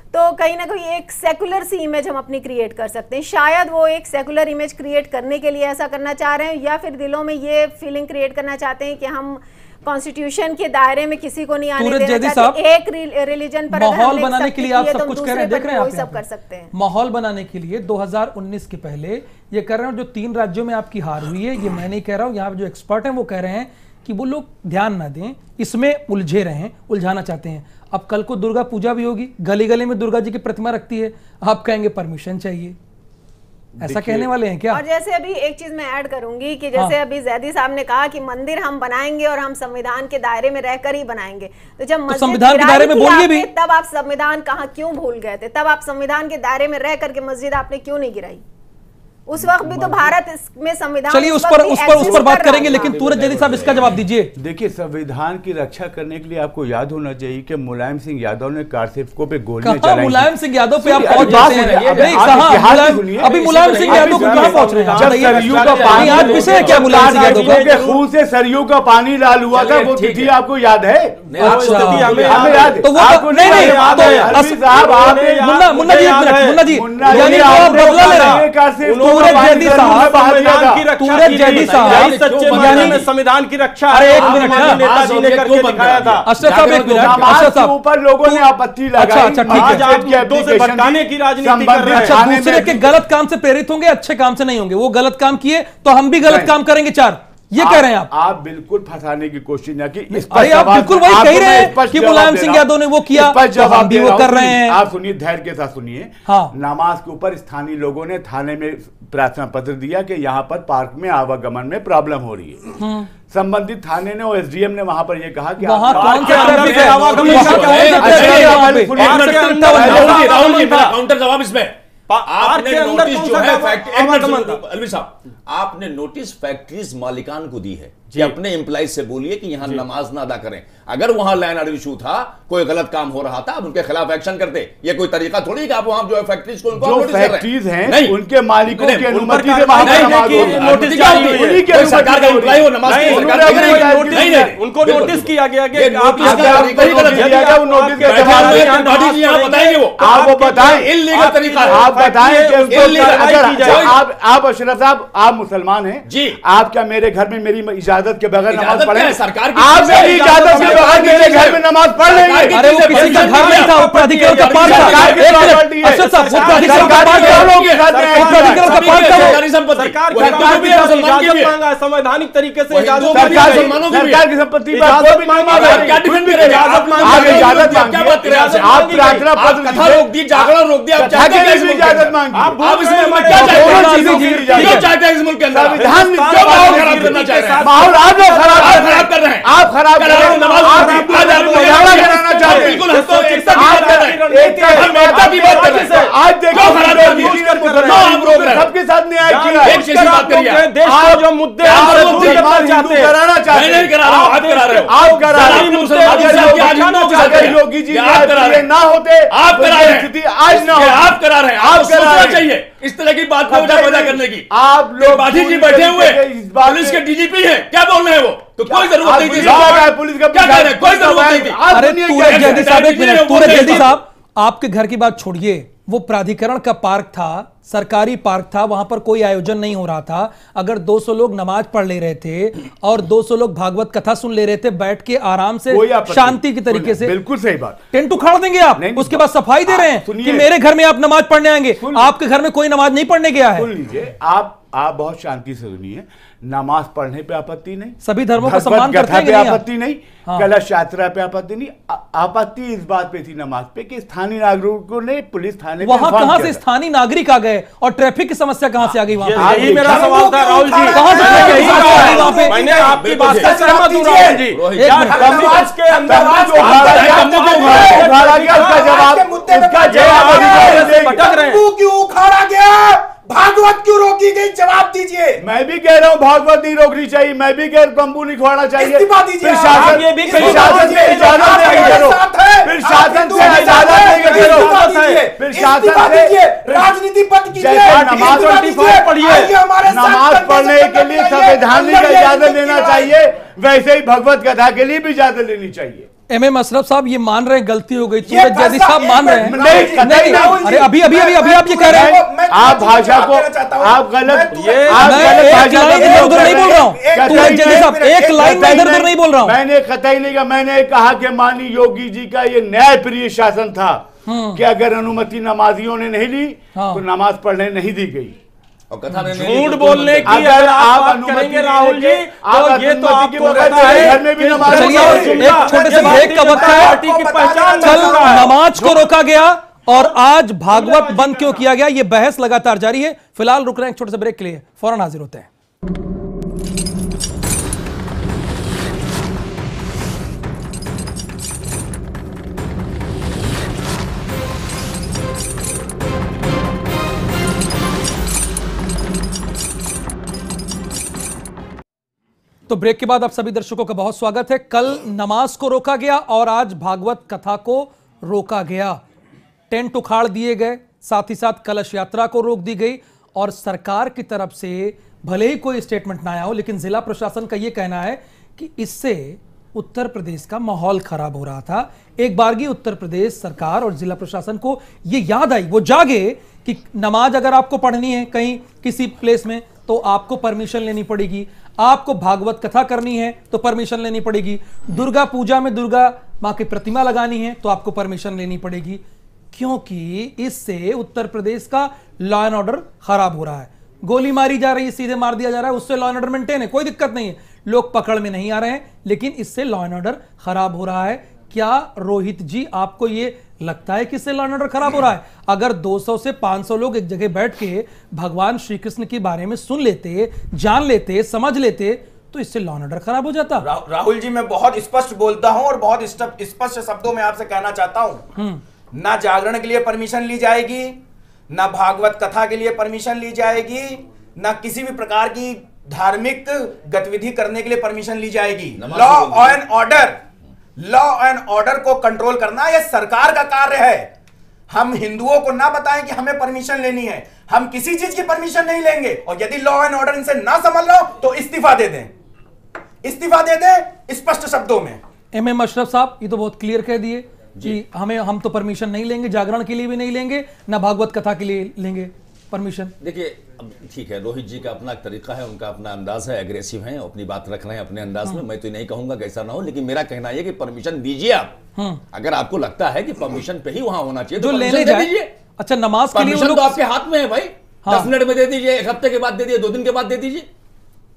तो कहीं ना कहीं एक सेकुलर सी इमेज हम अपनी क्रिएट कर सकते हैं। शायद वो एक सेकुलर इमेज क्रिएट करने के लिए ऐसा करना चाह रहे हैं या फिर दिलों में ये फीलिंग क्रिएट करना चाहते हैं कि हम कॉन्स्टिट्यूशन के दायरे में किसी को नहीं आने देना चाहते, एक रिलीजन पर माहौल बनाने के लिए आप सब कुछ कह रहे हैं, देख रहे हैं आप सब कर सकते हैं। माहौल बनाने के लिए 2019 के पहले ये कर रहे हैं, जो 3 राज्यों में आपकी हार हुई है, ये मैं नहीं कह रहा हूँ, यहाँ जो एक्सपर्ट हैं वो कह रहे हैं कि वो लोग ध्यान ना दें, इसमें उलझे रहें, उलझाना चाहते हैं। अब कल को दुर्गा पूजा भी होगी, गली गली में दुर्गा जी की प्रतिमा रखती है, आप कहेंगे परमिशन चाहिए, ऐसा कहने वाले हैं क्या? और जैसे अभी एक चीज मैं ऐड करूंगी कि जैसे अभी जैदी साहब ने कहा कि मंदिर हम बनाएंगे और हम संविधान के दायरे में रहकर ही बनाएंगे, तो जब संविधान के दायरे में बोलिए भी, तब आप संविधान कहाँ क्यों भूल गए थे? तब आप संविधान के दायरे में रह करके मस्जिद आपने क्यों नहीं गिराई? उस वक्त भी तो भारत में संविधान, चलिए उस पर बात करेंगे, लेकिन सूरज जैदी साहब इसका जवाब दीजिए। देखिए, संविधान की रक्षा करने के लिए आपको याद होना चाहिए कि मुलायम सिंह यादव ने कारसेवकों पे गोलियां चलाई। मुलायम सिंह यादव पे आप पहुंच जाते हैं, अभी मुलायम सिंह यादव को कहां पहुंच रहे हैं? जब सरयू का पानी, आज विषय क्या मुलायम सिंह यादव के खून से सरयू का पानी लाल हुआ था, वो तिथि आपको याद है? तो वो मुन्ना जी, मुन्ना जी, यानी आप बदला ले रहे हैं। संविधान की रक्षा, एक मिनट, नेताजी ने करके दिखाया था। अशरफ साहब, एक मिनट, ऊपर लोगों ने आपत्ति लगाई। अच्छा, ठीक है, दो से भटकाने की राजनीति कर रहे हैं। अच्छा, दूसरे के गलत काम से प्रेरित होंगे, अच्छे काम से नहीं होंगे। वो गलत काम किए तो हम भी गलत काम करेंगे, 4 ये कह रहे हैं आप बिल्कुल फंसाने की कोशिश ना की। आप बिल्कुल वही कह रहे हैं कि मुलायम सिंह यादव ने वो किया, जवाब भी वो कर रहे हैं। आप सुनिए, धैर्य के साथ सुनिए। हाँ। नमाज के ऊपर स्थानीय लोगों ने थाने में प्रार्थना पत्र दिया कि यहाँ पर पार्क में आवागमन में प्रॉब्लम हो रही है। संबंधित थाने ने और एसडीएम ने वहां पर यह कहा कि वहां कौन सा काउंटर जवाब इसमें आपने नोटिस जो है अलवी साहब, आपने नोटिस फैक्ट्रीज मालिकान को दी है कि अपने एम्प्लॉइज से बोलिए कि यहां नमाज ना अदा करें। अगर वहां लैंड ऑर्डर इशू था, कोई गलत काम हो रहा था, आप उनके खिलाफ एक्शन करते। ये कोई तरीका थोड़ी कि आप वहां जो है फैक्ट्रीज को उनको जो फैक्ट्रीज हैं नहीं, उनके मालिकों की अनुमति से वहां नोटिस सरकार का एम्प्लॉय हो, नमाज उनको नोटिस किया गया कि बताएंगे, वो आप बताएं इल्लीगल तरीका, आप बताएं आप अशरफ साहब, आप मुसलमान हैं जी, आप क्या मेरे घर में मेरी इजाजत के बगैर नमाज पढ़ेंगे? सरकार आप मेरी इजाजत के बगैर मेरे घर में नमाज पढ़ लेंगे? अरे वो किसी का घर नहीं था, प्राधिकरण का पार्ट था। अशरफ साहब, वो प्राधिकरण का पार्ट था, संवैधानिक तरीके से सरकार की संपत्ति आप प्रार्थना पत्र रोक दी, जागरण रोक दिया, इजाजत मांगी। आप इसमें क्या चाहते हैं? इस मुल्क के अंदर खराब करना चाह रहे हैं, माहौल आप लोग खराब कर रहे हैं, आप खराब कर रहे हैं, कराना चाहते हैं। बिल्कुल आज देखो, आप रोक रहे गलत न्याय किया है। देश की बात करिए, देश को जो मुद्दे हैं आप वो दूर करना चाहते हैं। कराना चाहते हैं। मैं नहीं करा रहा हूं, आप करा रहे हो। आप करा रहे हैं। अगर योगी जी आप करा रहे हैं, ना होते, आप करा रहे हैं, स्थिति आज ना हो। आप करा रहे हैं, आप आपको करा सोचना रहे हैं। चाहिए इस तरह की बात को वजह करने की। आप लोग बाधी जी बैठे हुए पुलिस के डीजीपी हैं, क्या बोल रहे हैं वो? तो कोई जरूरत नहीं थी, पुलिस का क्या कह रहे हैं? कोई जरूरत नहीं थी। अरे सूरज जल्दी साहब, एक मिनट, सूरज जल्दी साहब, आपके घर की बात छोड़िए, वो प्राधिकरण का पार्क था, सरकारी पार्क था, वहां पर कोई आयोजन नहीं हो रहा था। अगर 200 लोग नमाज पढ़ ले रहे थे और 200 लोग भागवत कथा सुन ले रहे थे बैठ के आराम से शांति की तरीके से, बिल्कुल सही बात। टेंट उखाड़ देंगे आप, उसके बाद सफाई दे रहे हैं कि मेरे घर में आप नमाज पढ़ने आएंगे, आपके घर में कोई नमाज नहीं पढ़ने गया है। सुन लीजिए, आप बहुत शांति से सुनिए। नमाज पढ़ने पे आपत्ति नहीं, सभी धर्मों का सम्मान करते हैं पे आपत्ति नहीं, कलश यात्रा पे आपत्ति नहीं। आपत्ति इस बात पे थी नमाज पे कि स्थानीय नागरिकों ने पुलिस थाने वहां कहां से स्थानीय नागरिक आ गए और ट्रैफिक की समस्या कहां से आ गई? वहां यही मेरा सवाल था राहुल जी, कहां से यही वहां पे? मैंने आपकी बात से सहमत हूं राहुल जी। समाज के अंदर क्यों उखाड़ा गया, भागवत क्यों रोकी गई, जवाब दीजिए। मैं भी कह रहा हूँ भागवत नहीं रोकनी चाहिए, मैं भी कह तंबू नहीं खोलना चाहिए। इस्तीफा दीजिए। शासन ये भी फिर शासन से इजाजत लेके करो, फिर शासन से इजाजत लेके करो, फिर शासन से राजनीति बंद कीजिए। नमाज पढ़ने के लिए संवैधानिक इजाजत लेना चाहिए, वैसे ही भगवत कथा के लिए भी इजाजत लेनी चाहिए। एमएम अशरफ साहब ये मान रहे हैं गलती हो गई, सूरज जैदी साहब मान रहे हैं। नहीं, अरे अभी आप ये कह रहे हैं, आप भाषा को आप गलत, एक लाइन इधर उधर नहीं बोल रहा हूँ सूरज जैदी साहब, एक लाइन में इधर उधर नहीं बोल रहा हूँ। मैंने कतई नहीं कहा, मैंने कहा कि माननीय योगी जी का ये न्याय प्रिय शासन था कि अगर अनुमति नमाजियों ने नहीं ली तो नमाज पढ़ने नहीं दी गई। और कथा में झूठ बोलने की अगर आप बात अनुमति करेंगे राहुल जी, आप तो ये तो आपको पता घर है में भी नमाज चलिए, एक छोटे से ब्रेक का वक्त है। पार्टी की पहचान कल नमाज को रोका गया और आज भागवत बंद क्यों किया गया, ये बहस लगातार जारी है। फिलहाल रुक रहे हैं एक छोटे से ब्रेक के लिए, फौरन हाजिर होते हैं। तो ब्रेक के बाद आप सभी दर्शकों का बहुत स्वागत है। कल नमाज को रोका गया और आज भागवत कथा को रोका गया। टेंट उखाड़ दिए गए, साथ ही साथ कलश यात्रा को रोक दी गई और सरकार की तरफ से भले ही कोई स्टेटमेंट ना आया हो, लेकिन जिला प्रशासन का यह कहना है कि इससे उत्तर प्रदेश का माहौल खराब हो रहा था। एक बारगी उत्तर प्रदेश सरकार और जिला प्रशासन को यह याद आई, वो जागे कि नमाज अगर आपको पढ़नी है कहीं किसी प्लेस में तो आपको परमिशन लेनी पड़ेगी, आपको भागवत कथा करनी है तो परमिशन लेनी पड़ेगी, दुर्गा पूजा में दुर्गा मां की प्रतिमा लगानी है तो आपको परमिशन लेनी पड़ेगी, क्योंकि इससे उत्तर प्रदेश का लॉ एंड ऑर्डर खराब हो रहा है। गोली मारी जा रही है, सीधे मार दिया जा रहा है, उससे लॉ एंड ऑर्डर मेंटेन है, कोई दिक्कत नहीं है, लोग पकड़ में नहीं आ रहे हैं, लेकिन इससे लॉ एंड ऑर्डर खराब हो रहा है। क्या रोहित जी आपको ये लगता है कि इससे लॉ एंड ऑर्डर खराब हो रहा है? अगर 200 से 500 लोग एक जगह बैठ के भगवान श्री कृष्ण के बारे में सुन लेते, जान लेते, समझ लेते, तो इससे लॉ एंड ऑर्डर खराब हो जाता। राहुल जी, मैं बहुत स्पष्ट बोलता हूं और बहुत स्पष्ट शब्दों में आपसे कहना चाहता हूं, ना जागरण के लिए परमिशन ली जाएगी, ना भागवत कथा के लिए परमिशन ली जाएगी, ना किसी भी प्रकार की धार्मिक गतिविधि करने के लिए परमिशन ली जाएगी। लॉ एंड ऑर्डर को कंट्रोल करना यह सरकार का कार्य है। हम हिंदुओं को ना बताएं कि हमें परमिशन लेनी है, हम किसी चीज की परमिशन नहीं लेंगे, और यदि लॉ एंड ऑर्डर इनसे ना समझ लो तो इस्तीफा दे दें, इस्तीफा दे दें स्पष्ट शब्दों में। एमएम अशरफ साहब ये तो बहुत क्लियर कह दिए कि हम तो परमिशन नहीं लेंगे, जागरण के लिए भी नहीं लेंगे, ना भागवत कथा के लिए लेंगे परमिशन। देखिए, अब ठीक है, रोहित जी का अपना तरीका है, उनका अपना अंदाज है, एग्रेसिव है, अपनी बात रख रहे हैं अपने अंदाज में। मैं तो नहीं कहूंगा कि ऐसा ना हो, लेकिन मेरा कहना है कि परमिशन दीजिए आप। अगर आपको लगता है कि परमिशन पे ही वहां होना चाहिए तो लेने दीजिए। अच्छा, नमाज के लिए परमिशन तो आपके हाथ में है भाई। 10 मिनट में दे दीजिए, 1 हफ्ते के बाद दे दीजिए, 2 दिन के बाद दे दीजिए,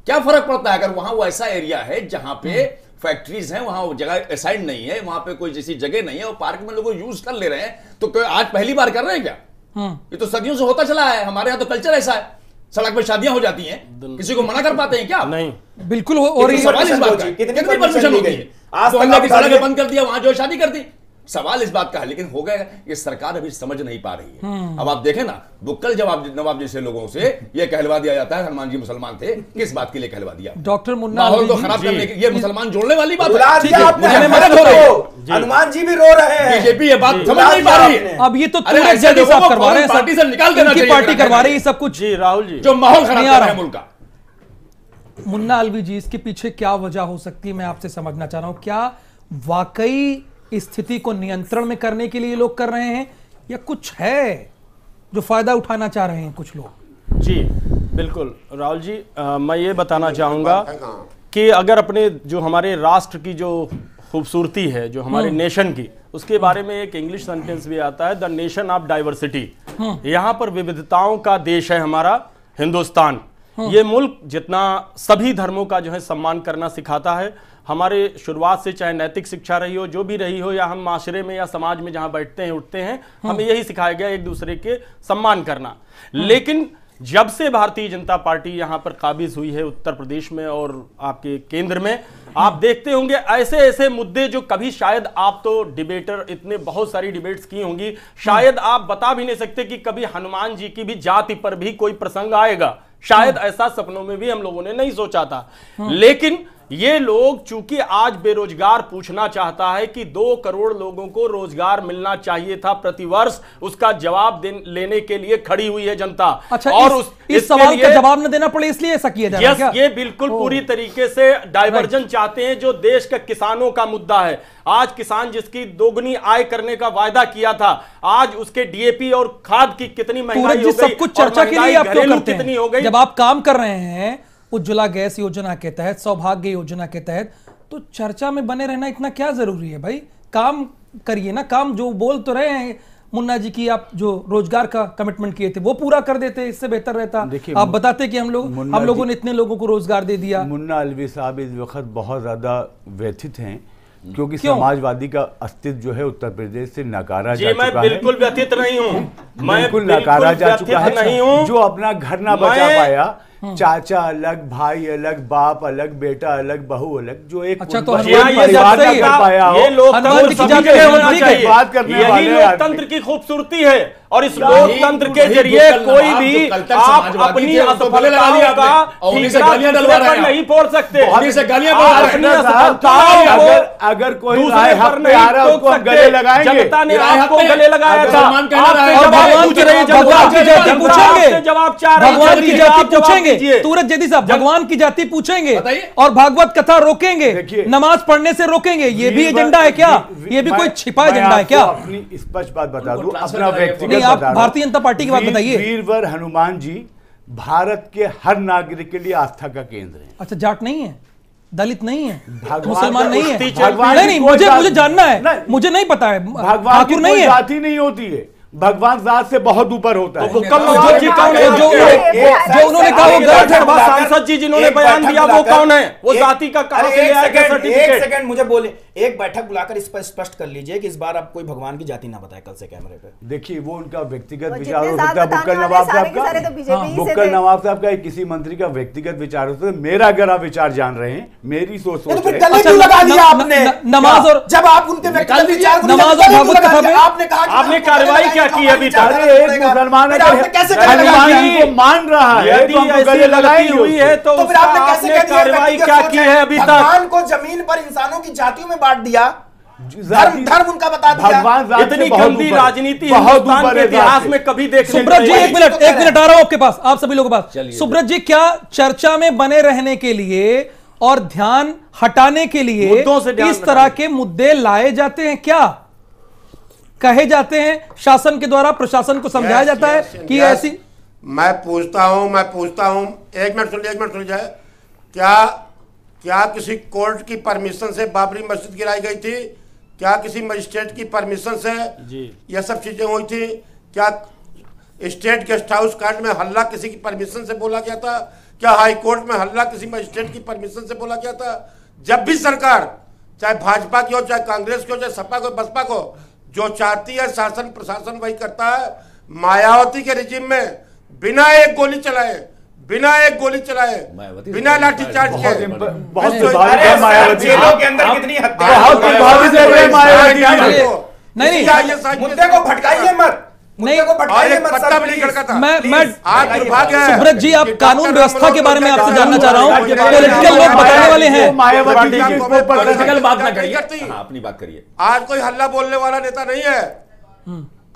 क्या फर्क पड़ता है? अगर वहां वो ऐसा एरिया है जहां पे फैक्ट्रीज हैं, वहां जगह असाइड नहीं है, वहां पे कोई जैसी जगह नहीं है और पार्क में लोग यूज कर ले रहे हैं, तो आज पहली बार कर रहे हैं क्या? ये तो सदियों से होता चला है। हमारे यहाँ तो कल्चर ऐसा है, सड़क पे शादियां हो जाती हैं, किसी को मना कर पाते हैं क्या? नहीं, बिल्कुल। और सवाल इस बात का, कितनी परमिशन होती है? आप अल्लाह की सड़क बंद कर दिया, वहां जो शादी कर दी, सवाल इस बात का है, लेकिन हो गया ये सरकार अभी समझ नहीं पा रही है। अब आप देखें ना, बुक्कल जवाब नवाब जैसे लोगों से ये कहलवा दिया जाता है हनुमान जी मुसलमान थे, किस बात के लिए कहलवा दिया? डॉक्टर मुन्ना माहौल को खराब करने के, ये मुसलमान जोड़ने वाली बात बुला है। दिया आपने, मुझे मदद हो रही है। हनुमान जी भी रो रहे हैं, बीजेपी ये बात समझ नहीं पा रही है। अब ये तो अरे तुरंत ऐसे जल्दी लोगों साफ को करवा रहे हैं, पार्टी से निकाल देना इनकी चाहिए, पार्टी करवा रही है सब कुछ। जी राहुल जी, जो माहौल खराब नहीं कर आ रहा रहा है मुल्क का। मुन्ना अलवी जी, इसके पीछे क्या वजह हो सकती है, मैं आपसे समझना चाह रहा हूं। क्या वाकई स्थिति को नियंत्रण में करने के लिए लोग कर रहे हैं, या कुछ है जो फायदा उठाना चाह रहे हैं कुछ लोग? जी बिल्कुल राहुल जी, मैं ये बताना चाहूँगा कि अगर अपने जो हमारे राष्ट्र की जो खूबसूरती है, जो हमारे नेशन की, उसके बारे में एक इंग्लिश सेंटेंस भी आता है, द नेशन ऑफ डाइवर्सिटी। यहाँ पर विविधताओं का देश है हमारा हिंदुस्तान। ये मुल्क जितना सभी धर्मों का जो है सम्मान करना सिखाता है। हमारे शुरुआत से चाहे नैतिक शिक्षा रही हो, जो भी रही हो, या हम माशरे में या समाज में जहां बैठते हैं उठते हैं, हमें यही सिखाया गया एक दूसरे के सम्मान करना। लेकिन जब से भारतीय जनता पार्टी यहां पर काबिज हुई है उत्तर प्रदेश में और आपके केंद्र में, आप देखते होंगे ऐसे ऐसे मुद्दे जो कभी शायद आप तो डिबेटर इतने बहुत सारी डिबेट्स की होंगी, शायद आप बता भी नहीं सकते कि कभी हनुमान जी की भी जाति पर भी कोई प्रसंग आएगा। शायद ऐसा सपनों में भी हम लोगों ने नहीं सोचा था। लेकिन ये लोग चूंकि आज बेरोजगार पूछना चाहता है कि 2 करोड़ लोगों को रोजगार मिलना चाहिए था प्रतिवर्ष, उसका जवाब लेने के लिए खड़ी हुई है जनता। अच्छा, और इस सवाल का जवाब न देना पड़े इसलिए ऐसा किया जा रहा है क्या? ये बिल्कुल पूरी तरीके से डाइवर्जन चाहते हैं, जो देश का किसानों का मुद्दा है। आज किसान जिसकी दोगुनी आय करने का वायदा किया था, आज उसके डीएपी और खाद की कितनी महंगाई हो गई, सब कुछ चर्चा के लिए आप क्यों करते कितनी हो गई? जब आप काम कर रहे हैं उज्ज्वला गैस योजना के तहत, सौभाग्य योजना के तहत, तो चर्चा में बने रहना इतना क्या जरूरी है भाई? काम करिए ना, काम जो बोल तो रहे हैं मुन्ना जी की, आप जो रोजगार का कमिटमेंट किए थे वो पूरा कर देते, इससे बेहतर रहता। आप बताते कि हम लोगों ने इतने लोगों को रोजगार दे दिया। मुन्ना अलवी साहब इस वक्त बहुत ज्यादा व्यथित हैं, क्योंकि समाजवादी का अस्तित्व जो है उत्तर प्रदेश से नकारा जा चुका है। मैं बिल्कुल व्यथित नहीं हूँ, मैं बिल्कुल नकारा जा चुका है। जो अपना घर ना बचा पाया, चाचा अलग, भाई अलग, बाप अलग, बेटा अलग, बहू अलग, जो एक अच्छा, तो परिवार ना कर पाया हो, ये लोकतंत्र सभी के होना चाहिए। बात करने वाले यही लोकतंत्र की खूबसूरती है। और इस लोकतंत्र के जरिए कोई भी आप अपनी असफलताओं का नहीं फोड़ सकते। अगर कोई गले लगाएंगे, जनता ने आपको गले लगाया था, जवाब चाह रहे हैं, भगवान की जाति पूछेंगे, सूरज जैदी साहब भगवान की जाति पूछेंगे और भागवत कथा रोकेंगे, नमाज पढ़ने से रोकेंगे, ये भी एजेंडा है क्या? ये भी कोई छिपा एजेंडा है क्या? अपनी स्पष्ट बात बता दूं, अपना व्यक्तिगत आप भारतीय जनता पार्टी की बात बताइए। वीरवर हनुमान जी भारत के हर नागरिक के लिए आस्था का केंद्र है। अच्छा, जाट नहीं है, दलित नहीं है, मुसलमान नहीं है, नहीं, मुझे जानना है, मुझे नहीं पता है। भगवान की कोई जाति नहीं होती है, भगवान जात से बहुत ऊपर होता है। जो उन्होंने कहा वो गलत है, सांसद जी जिन्होंने बयान दिया वो कौन है? वो जाति का कहां से ले आया सर्टिफिकेट? एक सेकंड मुझे बोले, एक बैठक बुलाकर इस पर स्पष्ट कर लीजिए कि इस बार आप कोई भगवान की जाति ना बताएं कल से कैमरे पे। देखिए, वो उनका व्यक्तिगत विचार हो सकता है, बुक्कल नवाब साहब का, बुक्कल नवाब साहब का किसी मंत्री का व्यक्तिगत विचार हो सकता है। मेरा अगर आप विचार जान रहे हैं, मेरी सोच लगा दिया आपने नमाज, और जब आप उनके व्यक्तिगत विचार नमाज और भागवत कथा में आपने कार्रवाई क्या की अभी तक? एक मुसलमान हनुमान को मान रहा है तो हमको गले लगाई हुई है, तो फिर आपने कैसे कार्रवाई क्या की है अभी तक? भगवान को जमीन पर इंसानों की जातियों में बांट दिया, धर्म उनका बता दिया। भगवान इतनी गंदी राजनीति हिंदुस्तान के इतिहास में कभी देखने सुब्रत जी, एक मिनट आ रहा हूं आपके पास, आप सभी लोगों के पास। सुब्रत जी, क्या चर्चा में बने रहने के लिए और ध्यान हटाने के लिए इस तरह के मुद्दे लाए जाते हैं? क्या कहे जाते हैं शासन के द्वारा, प्रशासन को समझाया जाता है कि ऐसी? मैं पूछता हूं, एक मिनट सुन जाए। क्या किसी कोर्ट की परमिशन से बाबरी मस्जिद गिराई गई थी? क्या किसी मजिस्ट्रेट की परमिशन से यह सब चीजें हुई थी? क्या स्टेट गेस्ट हाउस कांड में हल्ला किसी की परमिशन से बोला गया था? क्या हाई कोर्ट में हल्ला किसी मजिस्ट्रेट की परमिशन से बोला गया था? जब भी सरकार, चाहे भाजपा की हो, चाहे कांग्रेस की हो, चाहे सपा को, बसपा को, जो चाहती है शासन प्रशासन वही करता है। मायावती के रिजिम में बिना एक गोली चलाए, बिना लाठीचार्ज के बहुत मायावती जेलों के अंदर कितनी हत्या, मुद्दे को भटकाइए मत, मुद्दे को भटकाइए मत सर, प्लीज। मैं आज दुर्भाग्य है सुब्रत जी, आप कानून व्यवस्था के बारे में आपसे जानना चाह रहा हूं। पॉलिटिकल लोग बताने वाले हैं, पॉलिटिकल बात ना करिए, अपनी बात करिए। आज कोई हल्ला बोलने वाला नेता नहीं है।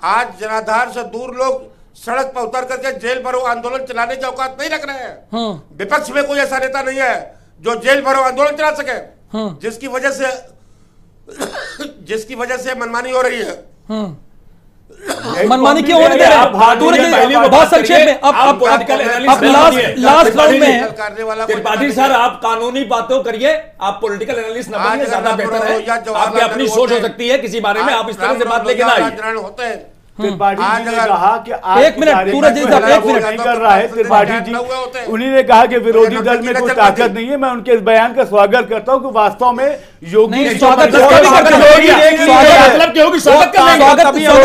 आज जनाधार से दूर लोग सड़क पर उतर करके जेल भरो आंदोलन चलाने की औकात नहीं रख रहे हैं। विपक्ष में कोई ऐसा नेता नहीं है जो जेल भरो आंदोलन चला सके, जिसकी वजह से मनमानी हो रही है। मनमानी क्यों होने दे रहे हैं? बहुत संक्षेप में, अब लास्ट राउंड में है। त्रिपाठी सर, आप कानूनी बातों करिए, आप पॉलिटिकल एनालिस्ट न बनिए, ज्यादा बेहतर है। आपकी अपनी सोच हो सकती है, किसी बारे में आप इस तरह से बात लेके ना आइए। होते हैं त्रिपाठी जी ने कहा कि एक मिनट, सूरज जी साहब, एक मिनट नहीं कर रहा है त्रिपाठी जी। उन्हीं ने कहा कि विरोधी दल में कोई ताकत नहीं है। मैं उनके इस बयान का स्वागत करता हूं कि वास्तव में योगी स्वागत दिखा दिया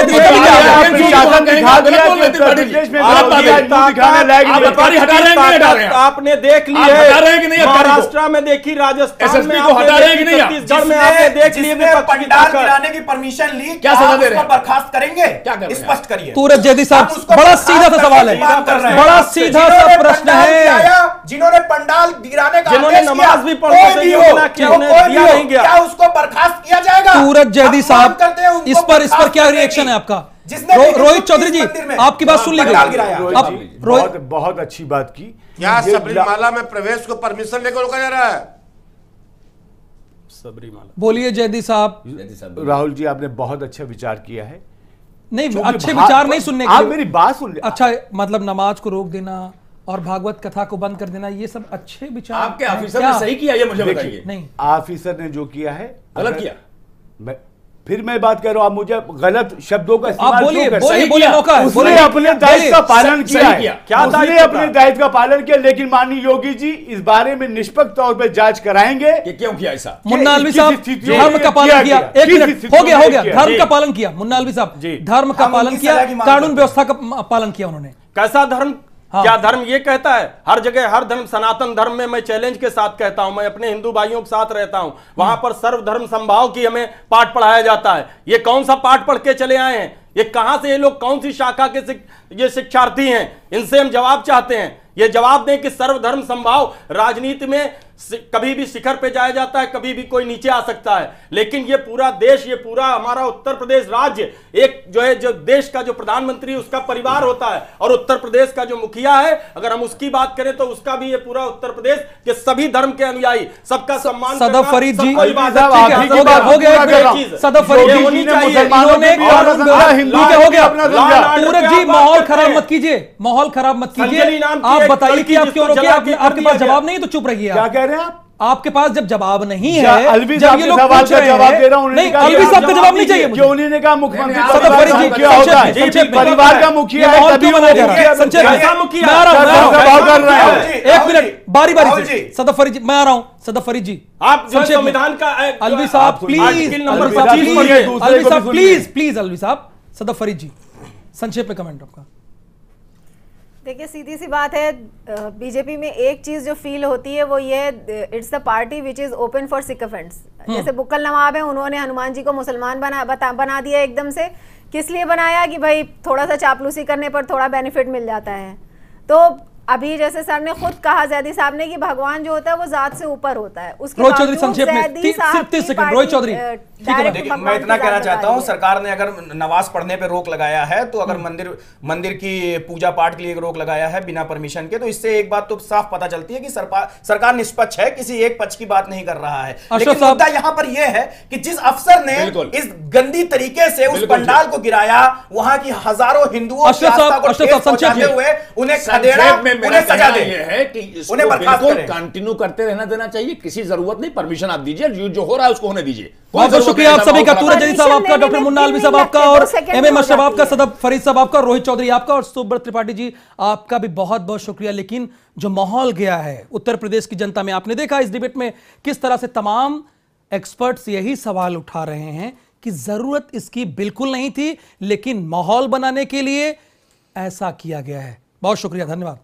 आपने देख ली है, महाराष्ट्र में देखी, राजस्थान में छत्तीसगढ़ में आपने देख ली, पंडाल गिराने की परमिशन ली, क्या सजा दे रहे हैं? बर्खास्त करेंगे? स्पष्ट करिए। सूरज जैदी साहब, बड़ा सीधा सा सवाल है, बड़ा सीधा सा प्रश्न है। जिन्होंने पंडाल गिराने का जिन्होंने नमाज भी पढ़ क्या उसको बर्खास्त किया जाएगा? सूरज जैदी साहब, इस पर क्या रिएक्शन है आपका? रोहित चौधरी जी, आपकी बात सुन ली गई। अब बहुत अच्छी बात की। क्या सबरीमाला में प्रवेश को परमिशन लेकर रोका जा रहा है? सबरीमाला बोलिए जैदी साहब। राहुल जी, आपने बहुत अच्छा विचार किया है। नहीं, अच्छे विचार नहीं सुनने के आप लिए। मेरी बात सुन ले। अच्छा, मतलब नमाज को रोक देना और भागवत कथा को बंद कर देना, ये सब अच्छे विचार आपके ऑफिसर ने सही किया, ये मुझे बताइए। नहीं, ऑफिसर ने जो किया है गलत किया। फिर मैं बात कर रहा हूं, आप मुझे गलत शब्दों का आप बोलिए, मौका है। उसने अपने दायित्व का पालन किया है। क्या उसने अपने दायित्व का पालन किया, लेकिन माननीय योगी जी इस बारे में निष्पक्ष तौर पर जांच कराएंगे कि क्यों किया ऐसा। मुन्ना अलवी साहब, धर्म का पालन किया। एक मिनट, हो गया, धर्म का पालन किया। मुन्ना अलवी साहब, धर्म का पालन किया, कानून व्यवस्था का पालन किया उन्होंने। कैसा धर्म? क्या धर्म ये कहता है? हर जगह हर धर्म, सनातन धर्म में मैं चैलेंज के साथ कहता हूं, मैं अपने हिंदू भाइयों के साथ रहता हूं, वहां पर सर्वधर्म संभाव की हमें पाठ पढ़ाया जाता है। ये कौन सा पाठ पढ़ के चले आए हैं? ये कहां से, ये लोग कौन सी शाखा के ये शिक्षार्थी हैं? इनसे हम जवाब चाहते हैं। ये जवाब दें कि सर्वधर्म संभाव राजनीति में कभी भी शिखर पे जाया जाता है, कभी भी कोई नीचे आ सकता है, लेकिन ये पूरा देश, ये पूरा हमारा उत्तर प्रदेश राज्य, एक जो है, जो देश का जो प्रधानमंत्री उसका परिवार होता है, और उत्तर प्रदेश का जो मुखिया है, अगर हम उसकी बात करें तो उसका भी ये पूरा उत्तर प्रदेश के सभी धर्म के अनुयायी, सबका सम्मान। सदफ फरीद जी, हो गया। सदफ फरीद जी होनी चाहिए। हो गया। सूरज जी, माहौल खराब मत कीजिए, माहौल खराब मत कीजिए। आप बताइए कि आप क्यों रोके? आपके पास जवाब नहीं तो चुप रहिए। क्या कह रहे हैं आप? आपके पास जब जवाब नहीं है, अलवी साहब के सवाल का जवाब दे रहा हूं। नहीं, अलवी साहब का जवाब नहीं चाहिए मुझे। क्यों उन्होंने कहा मुख्यमंत्री क्या होता है? परिवार का मुखिया है, तभी वो एक मिनट, बारी से सदफ फरीद जी, मैं आ रहा हूं। सदफ फरीद जी, आप संविधान का अलवी साहब प्लीज, अलवी साहब, सदफ फरीद जी, संक्षेप में कमेंट आपका। देखिए, सीधी सी बात है, बीजेपी में एक चीज जो फील होती है वो ये, it's the party which is open for sycophants. जैसे बुक्कल नवाब है, उन्होंने हनुमान जी को मुसलमान बना दिया एकदम से। किस लिए बनाया? कि भाई थोड़ा सा चापलूसी करने पर थोड़ा बेनिफिट मिल जाता है। तो अभी जैसे सर ने खुद कहा, जैदी साहब ने, कि भगवान जो होता है वो जात से ऊपर होता है। उसके रोहित चौधरी, संक्षेप में 30 सेकंड। रोहित चौधरी, देखिए, मैं इतना कहना चाहता हूं, सरकार ने अगर नमाज पढ़ने पे रोक लगाया है, तो अगर मंदिर की पूजा पाठ के लिए रोक लगाया है बिना परमिशन के, तो इससे एक बात तो साफ पता चलती है कि सरकार निष्पक्ष है, किसी एक पक्ष की बात नहीं कर रहा है। लेकिन मुद्दा यहां पर यह है कि जिस अफसर ने इस गंदी तरीके से उस पंडाल को गिराया, वहां की हजारों हिंदुओं की आस्था को ठेस पहुंचाते हुए उन्हें खदेड़ा, उन्हें सजा दे, है कि उन्हें बर्खास्त कंटिन्यू करते रहना देना चाहिए। किसी जरूरत नहीं, परमिशन आप दीजिए, जो हो रहा है उसको होने दीजिए। बहुत बहुत शुक्रिया आप सभी का, सूरज जैदी साहब आपका, डॉक्टर मुन्ना अलवी साहब आपका, और एमएम अशरफ आपका, सदफ फरीद साहब आपका, रोहित चौधरी आपका, और सुब्रत त्रिपाठी जी आपका भी बहुत बहुत शुक्रिया। लेकिन जो माहौल गया है उत्तर प्रदेश की जनता में, आपने देखा इस डिबेट में किस तरह से तमाम एक्सपर्ट्स यही सवाल उठा रहे हैं कि जरूरत इसकी बिल्कुल नहीं थी, लेकिन माहौल बनाने के लिए ऐसा किया गया है। बहुत शुक्रिया, धन्यवाद।